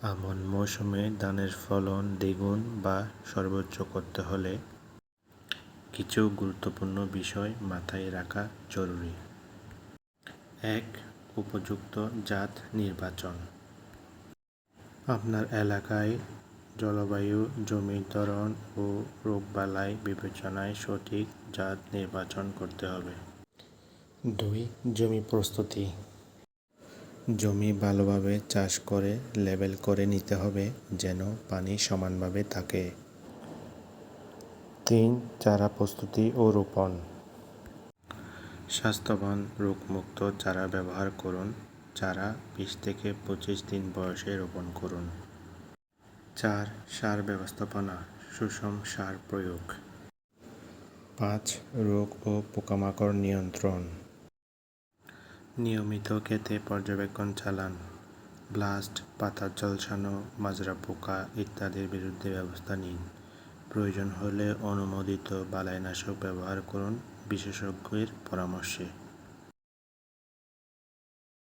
আমন মৌসুমে ধানের ফলন দ্বিগুণ বা সর্বোচ্চ করতে হলে কিছু গুরুত্বপূর্ণ বিষয় মাথায় রাখা জরুরি। ১. উপযুক্ত জাত নির্বাচন। আপনার এলাকায় জলবায়ু, জমির ধরন ও রোগবালাই বিবেচনায় সঠিক জাত নির্বাচন করতে হবে। ২. জমি প্রস্তুতি। জমি ভালোভাবে চাষ করে লেবেল করে নিতে হবে যেন পানি সমানভাবে থাকে। ৩. চারা প্রস্তুতি ও রোপণ। স্বাস্থ্যবান রোগমুক্ত চারা ব্যবহার করুন। চারা ২০-২৫ দিন বয়সে রোপণ করুন। ৪. সার ব্যবস্থাপনা, সুষম সার প্রয়োগ। ৫. রোগ ও পোকামাকড় নিয়ন্ত্রণ। নিয়মিত ক্ষেতে পর্যবেক্ষণ চালান। ব্লাস্ট, পাতা ঝলসানো, মাজরা পোকা ইত্যাদির বিরুদ্ধে ব্যবস্থা নিন। প্রয়োজন হলে অনুমোদিত বালাইনাশক ব্যবহার করুন বিশেষজ্ঞের পরামর্শে।